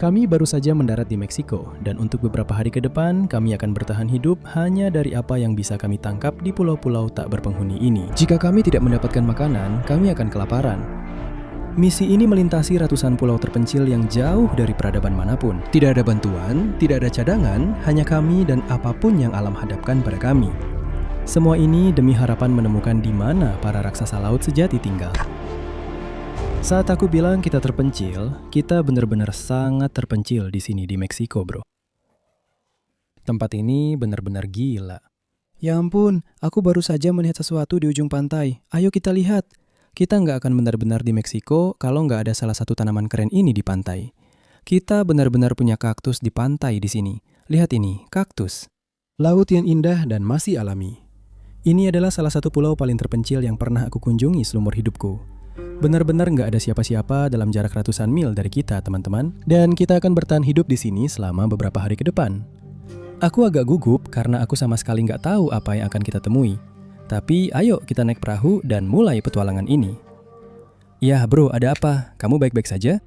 Kami baru saja mendarat di Meksiko, dan untuk beberapa hari ke depan, kami akan bertahan hidup hanya dari apa yang bisa kami tangkap di pulau-pulau tak berpenghuni ini. Jika kami tidak mendapatkan makanan, kami akan kelaparan. Misi ini melintasi ratusan pulau terpencil yang jauh dari peradaban manapun. Tidak ada bantuan, tidak ada cadangan, hanya kami dan apapun yang alam hadapkan pada kami. Semua ini demi harapan menemukan di mana para raksasa laut sejati tinggal. Saat aku bilang kita terpencil, kita benar-benar sangat terpencil di sini di Meksiko, bro. Tempat ini benar-benar gila. Ya ampun, aku baru saja melihat sesuatu di ujung pantai. Ayo kita lihat. Kita nggak akan benar-benar di Meksiko kalau nggak ada salah satu tanaman keren ini di pantai. Kita benar-benar punya kaktus di pantai di sini. Lihat ini, kaktus. Laut yang indah dan masih alami. Ini adalah salah satu pulau paling terpencil yang pernah aku kunjungi seumur hidupku. Benar-benar nggak ada siapa-siapa dalam jarak ratusan mil dari kita, teman-teman. Dan kita akan bertahan hidup di sini selama beberapa hari ke depan. Aku agak gugup karena aku sama sekali nggak tahu apa yang akan kita temui. Tapi ayo kita naik perahu dan mulai petualangan ini. Ya bro, ada apa? Kamu baik-baik saja?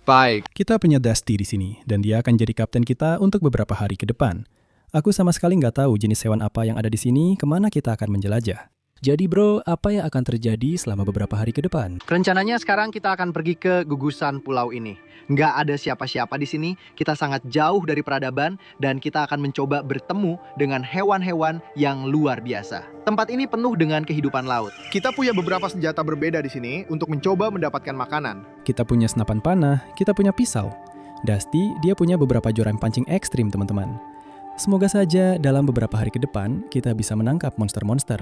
Baik. Kita punya Dusty di sini, dan dia akan jadi kapten kita untuk beberapa hari ke depan. Aku sama sekali nggak tahu jenis hewan apa yang ada di sini, kemana kita akan menjelajah. Jadi bro, apa yang akan terjadi selama beberapa hari ke depan? Rencananya sekarang kita akan pergi ke gugusan pulau ini. Nggak ada siapa-siapa di sini, kita sangat jauh dari peradaban, dan kita akan mencoba bertemu dengan hewan-hewan yang luar biasa. Tempat ini penuh dengan kehidupan laut. Kita punya beberapa senjata berbeda di sini untuk mencoba mendapatkan makanan. Kita punya senapan panah, kita punya pisau. Dusty, dia punya beberapa joran pancing ekstrim, teman-teman. Semoga saja dalam beberapa hari ke depan, kita bisa menangkap monster-monster.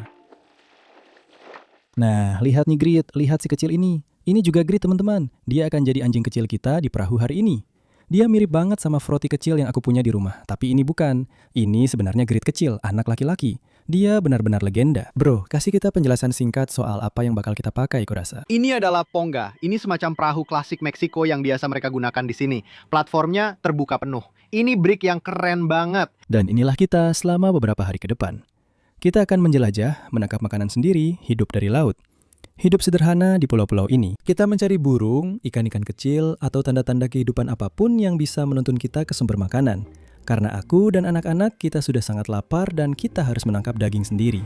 Nah, lihat nih Grit, lihat si kecil ini. Ini juga Grit, teman-teman. Dia akan jadi anjing kecil kita di perahu hari ini. Dia mirip banget sama Froti kecil yang aku punya di rumah. Tapi ini bukan. Ini sebenarnya Grit kecil, anak laki-laki. Dia benar-benar legenda. Bro, kasih kita penjelasan singkat soal apa yang bakal kita pakai, kurasa. Ini adalah Ponga. Ini semacam perahu klasik Meksiko yang biasa mereka gunakan di sini. Platformnya terbuka penuh. Ini brick yang keren banget. Dan inilah kita selama beberapa hari ke depan. Kita akan menjelajah, menangkap makanan sendiri, hidup dari laut. Hidup sederhana di pulau-pulau ini. Kita mencari burung, ikan-ikan kecil, atau tanda-tanda kehidupan apapun yang bisa menuntun kita ke sumber makanan. Karena aku dan anak-anak kita sudah sangat lapar dan kita harus menangkap daging sendiri.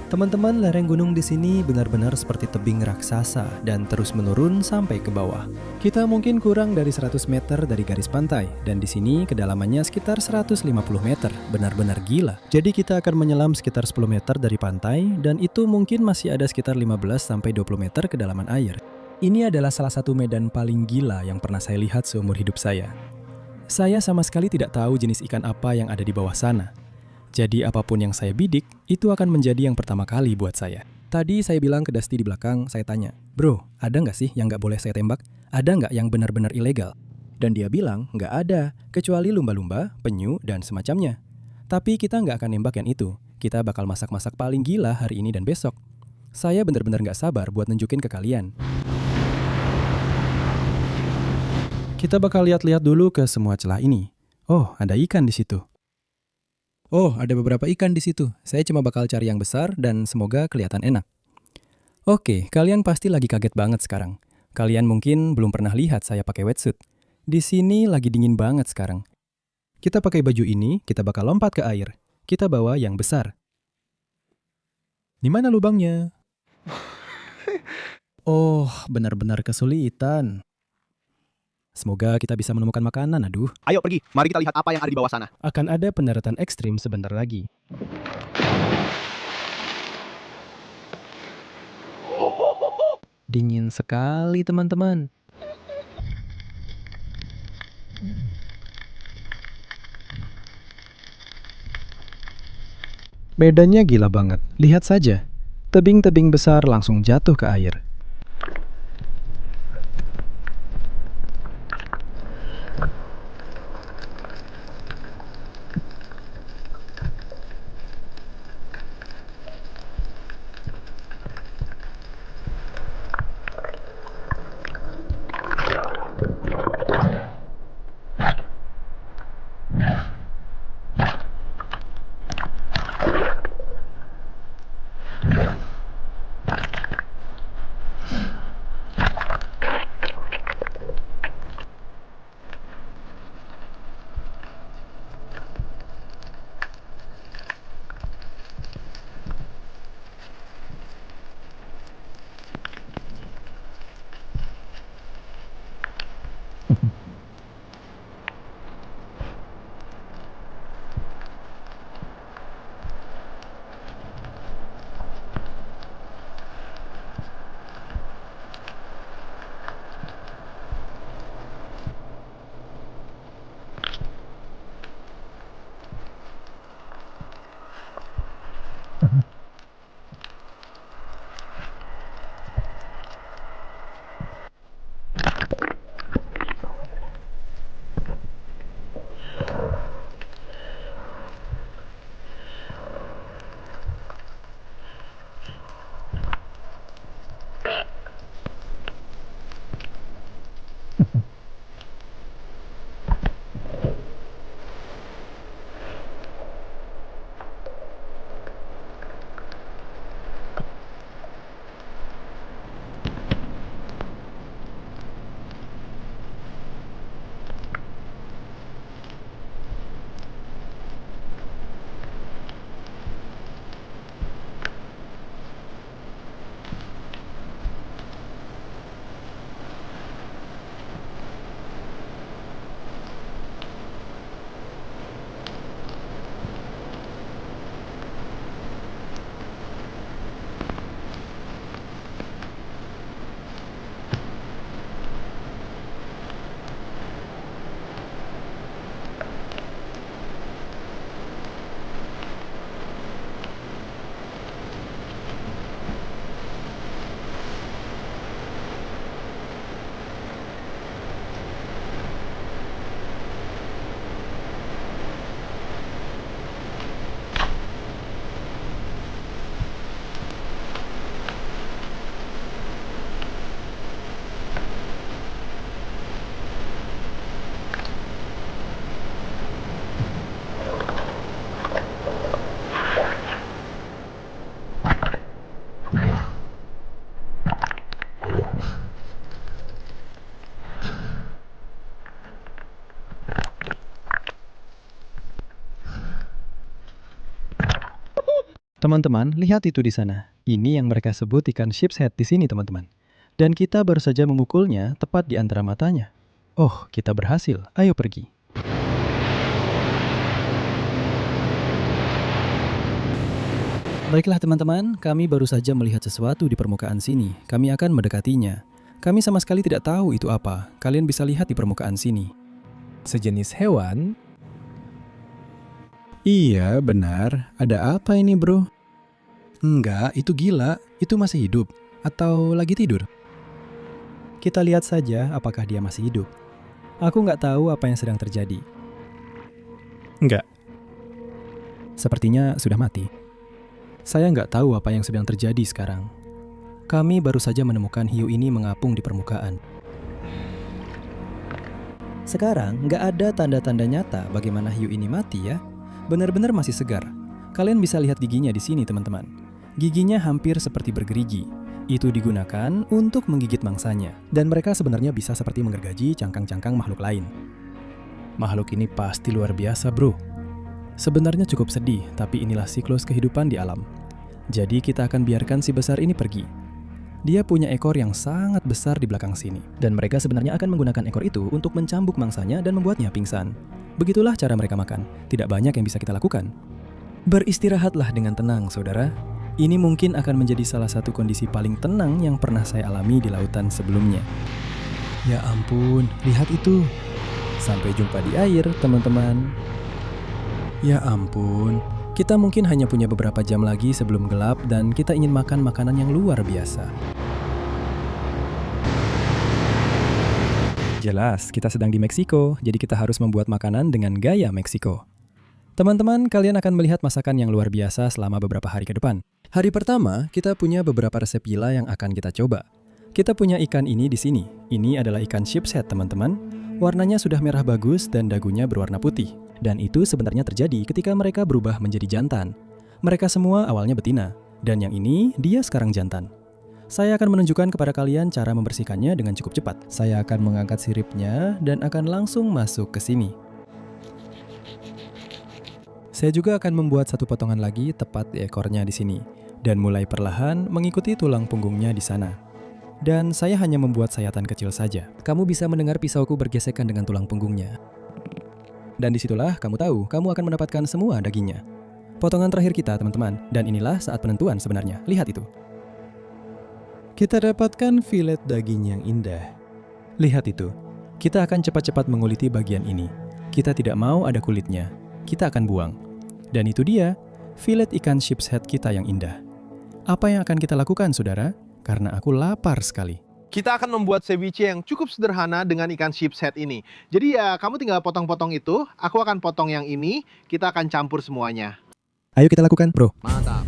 Teman-teman, lereng gunung di sini benar-benar seperti tebing raksasa dan terus menurun sampai ke bawah. Kita mungkin kurang dari 100 meter dari garis pantai, dan di sini kedalamannya sekitar 150 meter, benar-benar gila. Jadi kita akan menyelam sekitar 10 meter dari pantai, dan itu mungkin masih ada sekitar 15-20 meter kedalaman air. Ini adalah salah satu medan paling gila yang pernah saya lihat seumur hidup saya. Saya sama sekali tidak tahu jenis ikan apa yang ada di bawah sana. Jadi apapun yang saya bidik, itu akan menjadi yang pertama kali buat saya. Tadi saya bilang ke Dusty di belakang, saya tanya, "Bro, ada nggak sih yang nggak boleh saya tembak? Ada nggak yang benar-benar ilegal?" Dan dia bilang, "Nggak ada, kecuali lumba-lumba, penyu, dan semacamnya. Tapi kita nggak akan nembak yang itu. Kita bakal masak-masak paling gila hari ini dan besok. Saya benar-benar nggak sabar buat nunjukin ke kalian." Kita bakal lihat-lihat dulu ke semua celah ini. Oh, ada ikan di situ. Oh, ada beberapa ikan di situ. Saya cuma bakal cari yang besar dan semoga kelihatan enak. Oke, kalian pasti lagi kaget banget sekarang. Kalian mungkin belum pernah lihat saya pakai wetsuit. Di sini lagi dingin banget sekarang. Kita pakai baju ini, kita bakal lompat ke air. Kita bawa yang besar. Di mana lubangnya? Oh, benar-benar kesulitan. Semoga kita bisa menemukan makanan, aduh. Ayo pergi, mari kita lihat apa yang ada di bawah sana. Akan ada pendaratan ekstrim sebentar lagi. Dingin sekali, teman-teman. Medannya gila banget. Lihat saja. Tebing-tebing besar langsung jatuh ke air. Teman-teman, lihat itu di sana. Ini yang mereka sebut ikan sheep's head di sini, teman-teman. Dan kita baru saja memukulnya tepat di antara matanya. Oh, kita berhasil. Ayo pergi. Baiklah teman-teman, kami baru saja melihat sesuatu di permukaan sini. Kami akan mendekatinya. Kami sama sekali tidak tahu itu apa. Kalian bisa lihat di permukaan sini. Sejenis hewan? Iya, benar. Ada apa ini, bro? Enggak, itu gila. Itu masih hidup. Atau lagi tidur? Kita lihat saja apakah dia masih hidup. Aku nggak tahu apa yang sedang terjadi. Enggak. Sepertinya sudah mati. Saya nggak tahu apa yang sedang terjadi sekarang. Kami baru saja menemukan hiu ini mengapung di permukaan. Sekarang nggak ada tanda-tanda nyata bagaimana hiu ini mati ya. Benar-benar masih segar. Kalian bisa lihat giginya di sini teman-teman. Giginya hampir seperti bergerigi. Itu digunakan untuk menggigit mangsanya. Dan mereka sebenarnya bisa seperti menggergaji cangkang-cangkang makhluk lain. Makhluk ini pasti luar biasa bro. Sebenarnya cukup sedih, tapi inilah siklus kehidupan di alam. Jadi kita akan biarkan si besar ini pergi. Dia punya ekor yang sangat besar di belakang sini. Dan mereka sebenarnya akan menggunakan ekor itu untuk mencambuk mangsanya dan membuatnya pingsan. Begitulah cara mereka makan. Tidak banyak yang bisa kita lakukan. Beristirahatlah dengan tenang, saudara. Ini mungkin akan menjadi salah satu kondisi paling tenang yang pernah saya alami di lautan sebelumnya. Ya ampun, lihat itu. Sampai jumpa di air, teman-teman. Ya ampun, kita mungkin hanya punya beberapa jam lagi sebelum gelap dan kita ingin makan makanan yang luar biasa. Jelas, kita sedang di Meksiko, jadi kita harus membuat makanan dengan gaya Meksiko. Teman-teman, kalian akan melihat masakan yang luar biasa selama beberapa hari ke depan. Hari pertama, kita punya beberapa resep gila yang akan kita coba. Kita punya ikan ini di sini. Ini adalah ikan sheep's head, teman-teman. Warnanya sudah merah bagus dan dagunya berwarna putih. Dan itu sebenarnya terjadi ketika mereka berubah menjadi jantan. Mereka semua awalnya betina. Dan yang ini, dia sekarang jantan. Saya akan menunjukkan kepada kalian cara membersihkannya dengan cukup cepat. Saya akan mengangkat siripnya dan akan langsung masuk ke sini. Saya juga akan membuat satu potongan lagi tepat di ekornya di sini. Dan mulai perlahan mengikuti tulang punggungnya di sana. Dan saya hanya membuat sayatan kecil saja. Kamu bisa mendengar pisauku bergesekan dengan tulang punggungnya. Dan disitulah kamu tahu, kamu akan mendapatkan semua dagingnya. Potongan terakhir kita, teman-teman. Dan inilah saat penentuan sebenarnya. Lihat itu. Kita dapatkan filet daging yang indah. Lihat itu. Kita akan cepat-cepat menguliti bagian ini. Kita tidak mau ada kulitnya. Kita akan buang. Dan itu dia, filet ikan sheep's head kita yang indah. Apa yang akan kita lakukan, saudara? Karena aku lapar sekali. Kita akan membuat ceviche yang cukup sederhana dengan ikan sheep's head ini. Jadi ya, kamu tinggal potong-potong itu, aku akan potong yang ini, kita akan campur semuanya. Ayo kita lakukan, bro. Mantap.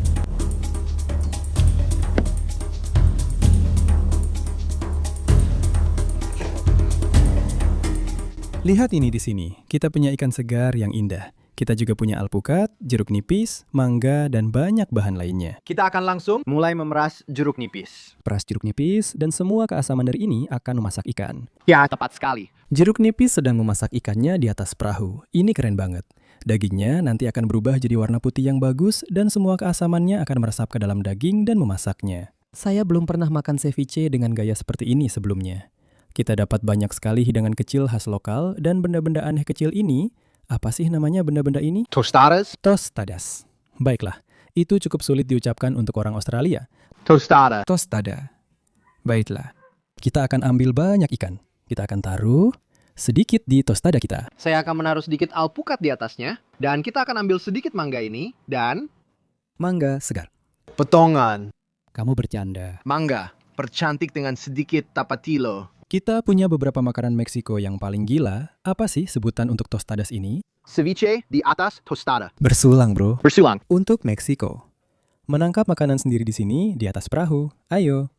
Lihat ini di sini. Kita punya ikan segar yang indah. Kita juga punya alpukat, jeruk nipis, mangga, dan banyak bahan lainnya. Kita akan langsung mulai memeras jeruk nipis. Peras jeruk nipis dan semua keasaman dari ini akan memasak ikan. Ya, tepat sekali. Jeruk nipis sedang memasak ikannya di atas perahu. Ini keren banget. Dagingnya nanti akan berubah jadi warna putih yang bagus dan semua keasamannya akan meresap ke dalam daging dan memasaknya. Saya belum pernah makan ceviche dengan gaya seperti ini sebelumnya. Kita dapat banyak sekali hidangan kecil khas lokal dan benda-benda aneh kecil ini. Apa sih namanya benda-benda ini? Tostadas. Tostadas. Baiklah, itu cukup sulit diucapkan untuk orang Australia. Tostada. Tostada. Baiklah, kita akan ambil banyak ikan. Kita akan taruh sedikit di tostada kita. Saya akan menaruh sedikit alpukat di atasnya. Dan kita akan ambil sedikit mangga ini. Dan Mangga segar. potongan Kamu bercanda. mangga percantik dengan sedikit tapatilo. Kita punya beberapa makanan Meksiko yang paling gila. Apa sih sebutan untuk tostadas ini? Ceviche di atas tostada. Bersulang, bro. Bersulang. Untuk Meksiko. Menangkap makanan sendiri di sini di atas perahu. Ayo.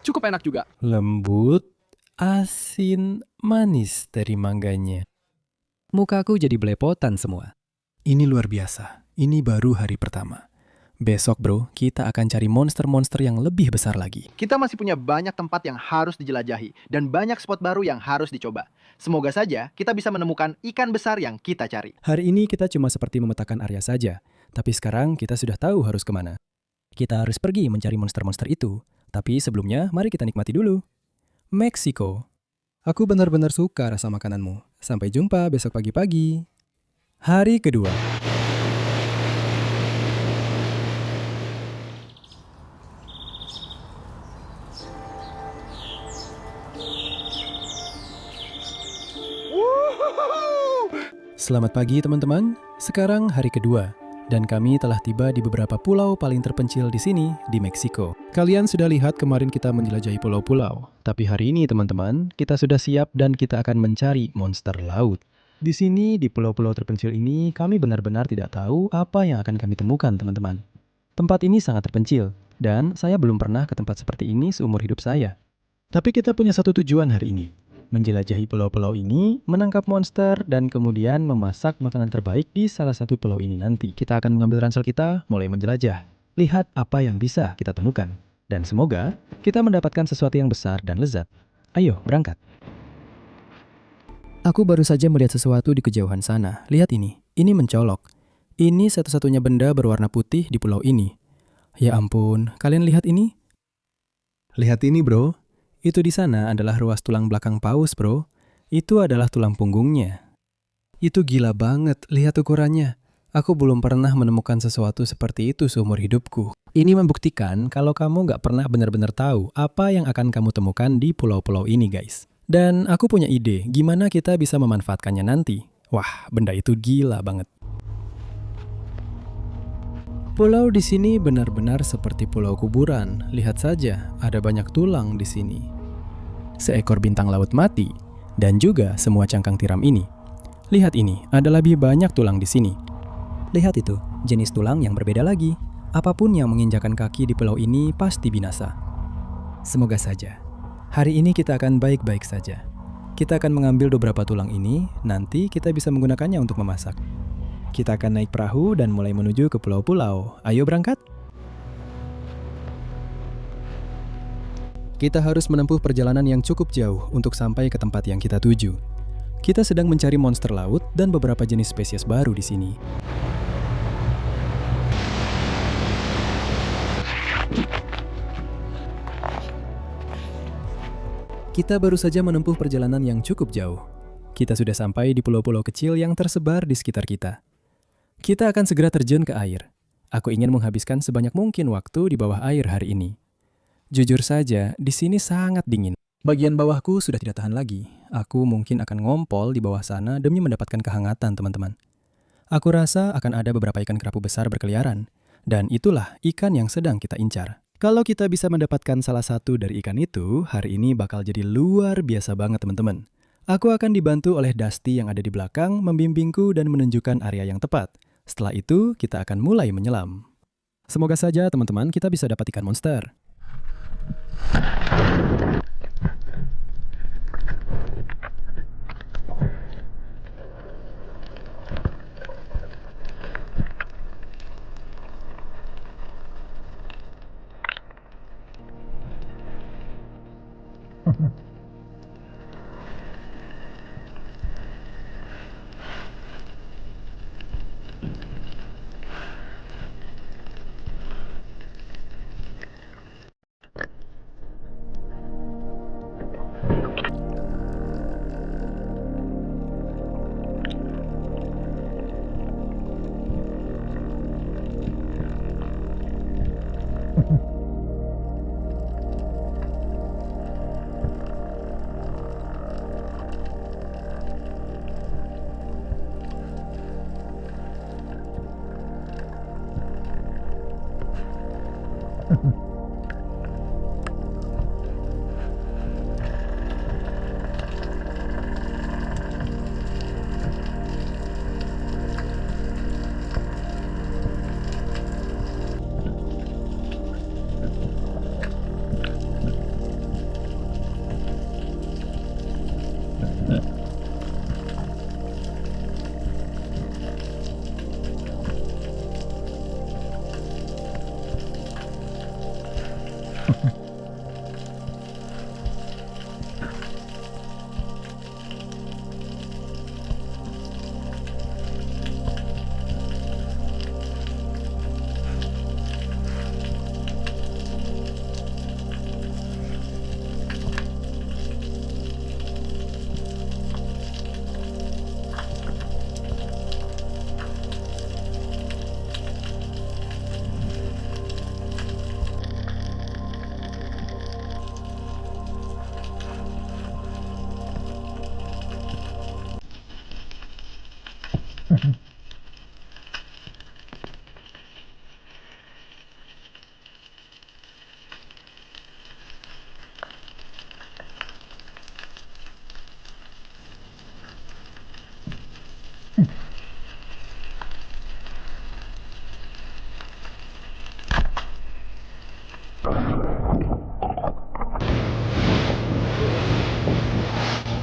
Cukup enak juga. Lembut, asin, manis dari mangganya. Mukaku jadi belepotan semua. Ini luar biasa. Ini baru hari pertama. Besok bro, kita akan cari monster-monster yang lebih besar lagi. Kita masih punya banyak tempat yang harus dijelajahi dan banyak spot baru yang harus dicoba. Semoga saja kita bisa menemukan ikan besar yang kita cari. Hari ini kita cuma seperti memetakan area saja, tapi sekarang kita sudah tahu harus kemana. Kita harus pergi mencari monster-monster itu, tapi sebelumnya mari kita nikmati dulu. Meksiko. Aku benar-benar suka rasa makananmu. Sampai jumpa besok pagi-pagi. Hari kedua. Selamat pagi teman-teman. Sekarang hari kedua dan kami telah tiba di beberapa pulau paling terpencil di sini di Meksiko. Kalian sudah lihat kemarin kita menjelajahi pulau-pulau, tapi hari ini teman-teman kita sudah siap dan kita akan mencari monster laut. Di sini di pulau-pulau terpencil ini kami benar-benar tidak tahu apa yang akan kami temukan teman-teman. Tempat ini sangat terpencil dan saya belum pernah ke tempat seperti ini seumur hidup saya. Tapi kita punya satu tujuan hari ini. Menjelajahi pulau-pulau ini, menangkap monster, dan kemudian memasak makanan terbaik di salah satu pulau ini nanti. Kita akan mengambil ransel kita, mulai menjelajah. Lihat apa yang bisa kita temukan. Dan semoga kita mendapatkan sesuatu yang besar dan lezat. Ayo, berangkat. Aku baru saja melihat sesuatu di kejauhan sana. Lihat ini mencolok. Ini satu-satunya benda berwarna putih di pulau ini. Ya ampun, kalian lihat ini? Lihat ini bro. Itu di sana adalah ruas tulang belakang paus, bro. Itu adalah tulang punggungnya. Itu gila banget, lihat ukurannya. Aku belum pernah menemukan sesuatu seperti itu seumur hidupku. Ini membuktikan kalau kamu nggak pernah benar-benar tahu apa yang akan kamu temukan di pulau-pulau ini, guys. Dan aku punya ide, gimana kita bisa memanfaatkannya nanti. Wah, benda itu gila banget. Pulau di sini benar-benar seperti pulau kuburan. Lihat saja, ada banyak tulang di sini. Seekor bintang laut mati, dan juga semua cangkang tiram ini. Lihat ini, ada lebih banyak tulang di sini. Lihat itu, jenis tulang yang berbeda lagi. Apapun yang menginjakan kaki di pulau ini pasti binasa. Semoga saja. Hari ini kita akan baik-baik saja. Kita akan mengambil beberapa tulang ini, nanti kita bisa menggunakannya untuk memasak. Kita akan naik perahu dan mulai menuju ke pulau-pulau. Ayo berangkat. Kita harus menempuh perjalanan yang cukup jauh untuk sampai ke tempat yang kita tuju. Kita sedang mencari monster laut dan beberapa jenis spesies baru di sini. Kita baru saja menempuh perjalanan yang cukup jauh. Kita sudah sampai di pulau-pulau kecil yang tersebar di sekitar kita. Kita akan segera terjun ke air. Aku ingin menghabiskan sebanyak mungkin waktu di bawah air hari ini. Jujur saja, di sini sangat dingin. Bagian bawahku sudah tidak tahan lagi. Aku mungkin akan ngompol di bawah sana demi mendapatkan kehangatan, teman-teman. Aku rasa akan ada beberapa ikan kerapu besar berkeliaran. Dan itulah ikan yang sedang kita incar. Kalau kita bisa mendapatkan salah satu dari ikan itu, hari ini bakal jadi luar biasa banget, teman-teman. Aku akan dibantu oleh Dusty yang ada di belakang membimbingku dan menunjukkan area yang tepat. Setelah itu, kita akan mulai menyelam. Semoga saja teman-teman kita bisa dapat ikan monster.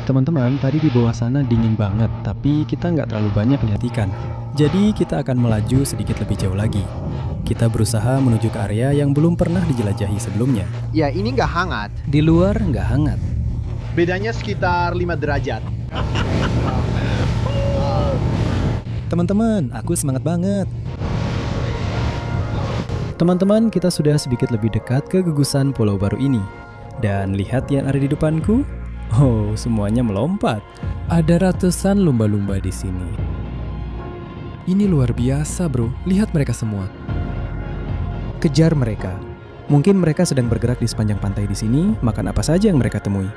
Teman-teman, tadi di bawah sana dingin banget, tapi kita nggak terlalu banyak lihat ikan. Jadi kita akan melaju sedikit lebih jauh lagi. Kita berusaha menuju ke area yang belum pernah dijelajahi sebelumnya. Ya, ini nggak hangat. Di luar nggak hangat. Bedanya sekitar 5 derajat. Teman-teman, aku semangat banget. Teman-teman, kita sudah sedikit lebih dekat ke gugusan pulau baru ini. Dan lihat yang ada di depanku. Oh, semuanya melompat. Ada ratusan lumba-lumba di sini. Ini luar biasa, bro. Lihat mereka semua. Kejar mereka. Mungkin mereka sedang bergerak di sepanjang pantai di sini, makan apa saja yang mereka temui.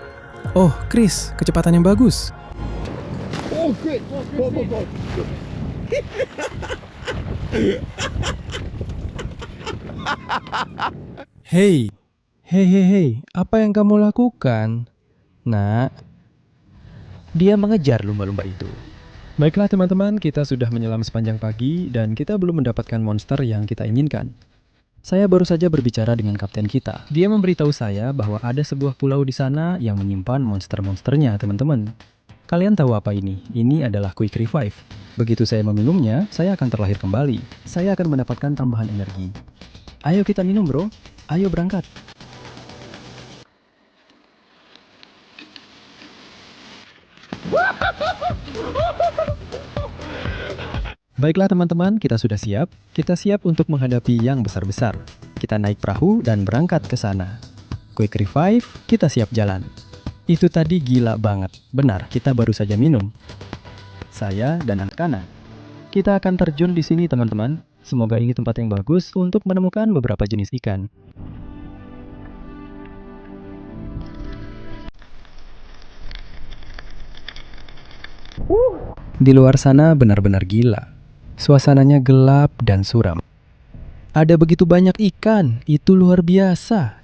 Oh, Chris, kecepatan yang bagus. Oh, good. Go. Hei, apa yang kamu lakukan? Nak, dia mengejar lumba-lumba itu. Baiklah teman-teman, kita sudah menyelam sepanjang pagi dan kita belum mendapatkan monster yang kita inginkan. Saya baru saja berbicara dengan kapten kita. Dia memberitahu saya bahwa ada sebuah pulau di sana yang menyimpan monster-monsternya, teman-teman. Kalian tahu apa ini? Ini adalah Quick Revive. Begitu saya meminumnya, saya akan terlahir kembali. Saya akan mendapatkan tambahan energi. Ayo kita minum, bro. Ayo berangkat. Baiklah teman-teman, kita sudah siap. Kita siap untuk menghadapi yang besar-besar. Kita naik perahu dan berangkat ke sana. Quick Revive, kita siap jalan. Itu tadi gila banget. Benar, kita baru saja minum. Saya dan anak-anak. Kita akan terjun di sini teman-teman. Semoga ini tempat yang bagus untuk menemukan beberapa jenis ikan. Di luar sana benar-benar gila. Suasananya gelap dan suram. Ada begitu banyak ikan, itu luar biasa.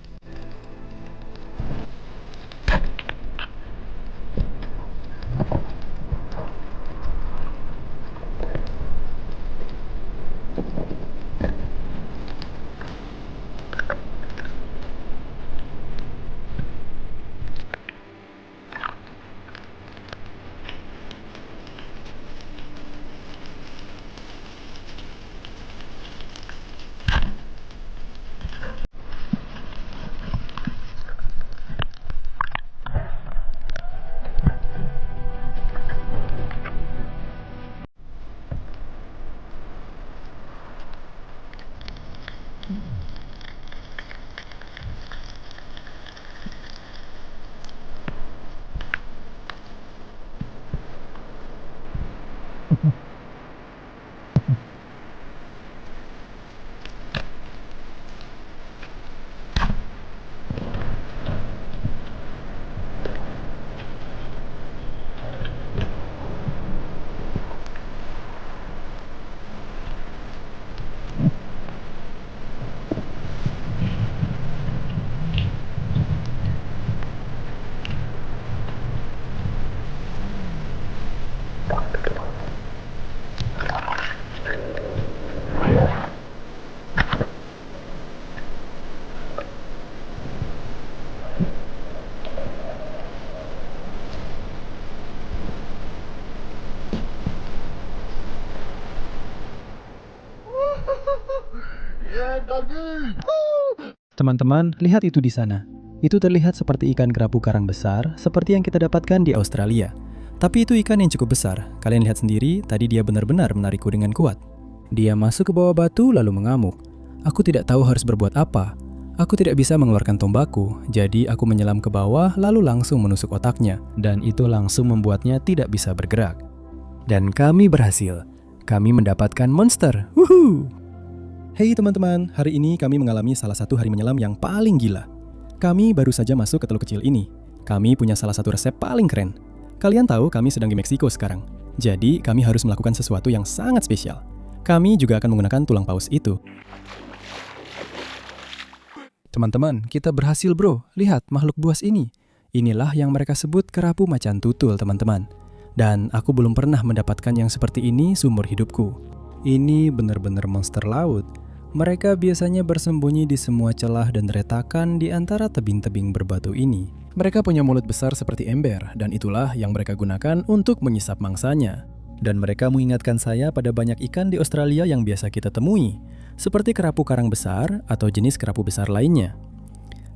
Teman-teman, lihat itu di sana. Itu terlihat seperti ikan kerapu karang besar, seperti yang kita dapatkan di Australia. Tapi itu ikan yang cukup besar. Kalian lihat sendiri, tadi dia benar-benar menarikku dengan kuat. Dia masuk ke bawah batu lalu mengamuk. Aku tidak tahu harus berbuat apa. Aku tidak bisa mengeluarkan tombakku, jadi aku menyelam ke bawah lalu langsung menusuk otaknya. Dan itu langsung membuatnya tidak bisa bergerak. Dan kami berhasil. Kami mendapatkan monster. Wuhuu! Hey teman-teman, hari ini kami mengalami salah satu hari menyelam yang paling gila. Kami baru saja masuk ke teluk kecil ini. Kami punya salah satu resep paling keren. Kalian tahu kami sedang di Meksiko sekarang. Jadi kami harus melakukan sesuatu yang sangat spesial. Kami juga akan menggunakan tulang paus itu. Teman-teman, kita berhasil bro. Lihat makhluk buas ini. Inilah yang mereka sebut kerapu macan tutul teman-teman. Dan aku belum pernah mendapatkan yang seperti ini seumur hidupku. Ini benar-benar monster laut. Mereka biasanya bersembunyi di semua celah dan retakan di antara tebing-tebing berbatu ini. Mereka punya mulut besar seperti ember, dan itulah yang mereka gunakan untuk menyisap mangsanya. Dan mereka mengingatkan saya pada banyak ikan di Australia yang biasa kita temui, seperti kerapu karang besar atau jenis kerapu besar lainnya.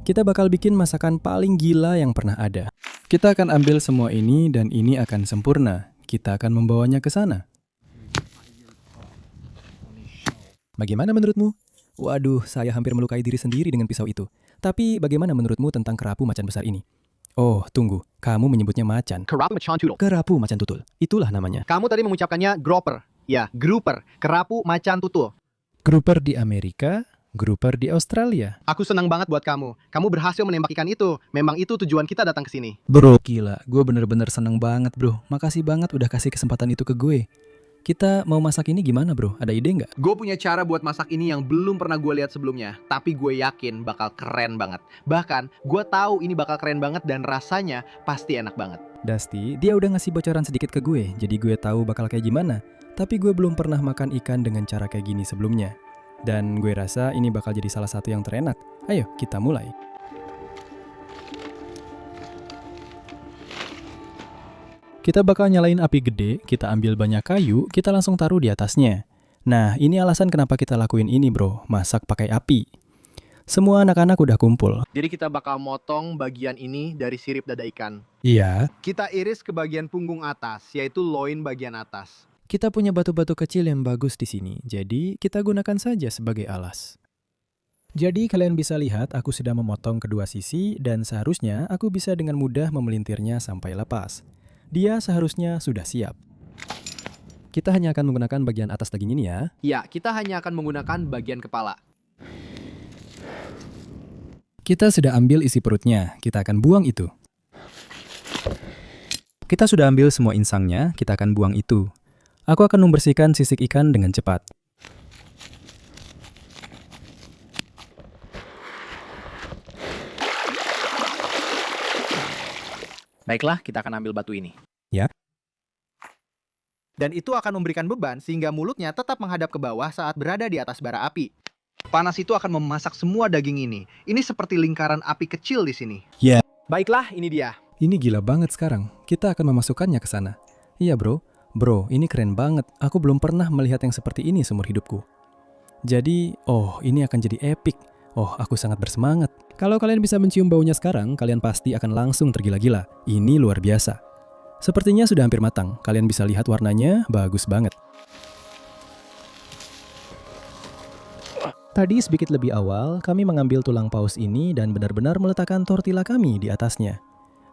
Kita bakal bikin masakan paling gila yang pernah ada. Kita akan ambil semua ini dan ini akan sempurna. Kita akan membawanya ke sana. Bagaimana menurutmu? Waduh, saya hampir melukai diri sendiri dengan pisau itu. Tapi bagaimana menurutmu tentang kerapu macan besar ini? Oh, tunggu. Kamu menyebutnya macan. Kerapu macan tutul. Kerapu macan tutul. Itulah namanya. Kamu tadi mengucapkannya grouper. Ya, grouper. Kerapu macan tutul. Grouper di Amerika, grouper di Australia. Aku senang banget buat kamu. Kamu berhasil menembak ikan itu. Memang itu tujuan kita datang ke sini. Bro, gila. Gue bener-bener seneng banget, bro. Makasih banget udah kasih kesempatan itu ke gue. Kita mau masak ini gimana, bro? Ada ide nggak? Gue punya cara buat masak ini yang belum pernah gue lihat sebelumnya. Tapi gue yakin bakal keren banget. Bahkan, gue tahu ini bakal keren banget dan rasanya pasti enak banget. Dusty, dia udah ngasih bocoran sedikit ke gue. Jadi gue tahu bakal kayak gimana. Tapi gue belum pernah makan ikan dengan cara kayak gini sebelumnya. Dan gue rasa ini bakal jadi salah satu yang terenak. Ayo, kita mulai. Kita bakal nyalain api gede, kita ambil banyak kayu, kita langsung taruh di atasnya. Nah, ini alasan kenapa kita lakuin ini, bro. Masak pakai api. Semua anak-anak udah kumpul. Jadi kita bakal motong bagian ini dari sirip dada ikan. Iya. Kita iris ke bagian punggung atas, yaitu loin bagian atas. Kita punya batu-batu kecil yang bagus di sini, jadi kita gunakan saja sebagai alas. Jadi kalian bisa lihat aku sudah memotong kedua sisi dan seharusnya aku bisa dengan mudah memelintirnya sampai lepas. Dia seharusnya sudah siap. Kita hanya akan menggunakan bagian atas daging ini ya. Ya, kita hanya akan menggunakan bagian kepala. Kita sudah ambil isi perutnya, kita akan buang itu. Kita sudah ambil semua insangnya, kita akan buang itu. Aku akan membersihkan sisik ikan dengan cepat. Baiklah, kita akan ambil batu ini. Ya. Dan itu akan memberikan beban sehingga mulutnya tetap menghadap ke bawah saat berada di atas bara api. Panas itu akan memasak semua daging ini. Ini seperti lingkaran api kecil di sini. Ya. Baiklah, ini dia. Ini gila banget sekarang. Kita akan memasukkannya ke sana. Iya, bro. Bro, ini keren banget. Aku belum pernah melihat yang seperti ini seumur hidupku. Jadi, ini akan jadi epic. Aku sangat bersemangat. Kalau kalian bisa mencium baunya sekarang, kalian pasti akan langsung tergila-gila. Ini luar biasa. Sepertinya sudah hampir matang. Kalian bisa lihat warnanya, bagus banget. Tadi sedikit lebih awal, kami mengambil tulang paus ini dan benar-benar meletakkan tortilla kami di atasnya.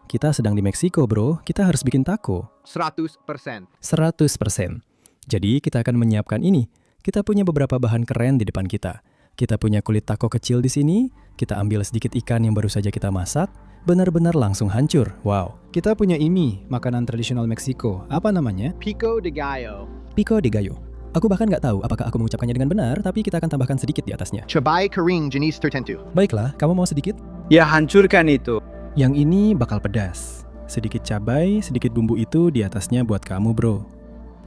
Kita sedang di Meksiko, bro. Kita harus bikin taco. 100%. 100%. Jadi kita akan menyiapkan ini. Kita punya beberapa bahan keren di depan kita. Kita punya kulit taco kecil di sini. Kita ambil sedikit ikan yang baru saja kita masak. Benar-benar langsung hancur. Wow. Kita punya ini, makanan tradisional Meksiko. Apa namanya? Pico de gallo. Pico de gallo. Aku bahkan nggak tahu apakah aku mengucapkannya dengan benar, tapi kita akan tambahkan sedikit di atasnya. Cabai kering jenis tertentu. Baiklah, kamu mau sedikit? Ya, hancurkan itu. Yang ini bakal pedas. Sedikit cabai, sedikit bumbu itu di atasnya buat kamu, bro.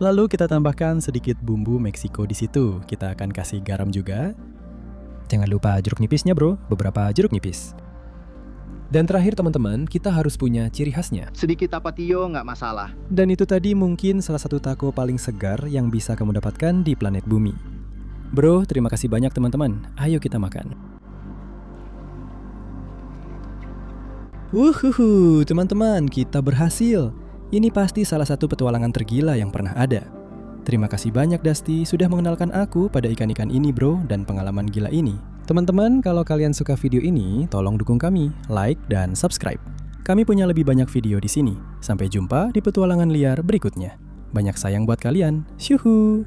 Lalu kita tambahkan sedikit bumbu Meksiko di situ. Kita akan kasih garam juga. Jangan lupa jeruk nipisnya, bro. Beberapa jeruk nipis. Dan terakhir teman-teman, kita harus punya ciri khasnya. Sedikit tapatio nggak masalah. Dan itu tadi mungkin salah satu taco paling segar yang bisa kamu dapatkan di planet bumi. Bro, terima kasih banyak teman-teman. Ayo kita makan. Wuhuhu, teman-teman, kita berhasil. Ini pasti salah satu petualangan tergila yang pernah ada. Terima kasih banyak Dusty sudah mengenalkan aku pada ikan-ikan ini, bro, dan pengalaman gila ini. Teman-teman, kalau kalian suka video ini, tolong dukung kami, like, dan subscribe. Kami punya lebih banyak video di sini. Sampai jumpa di petualangan liar berikutnya. Banyak sayang buat kalian. Syuhu!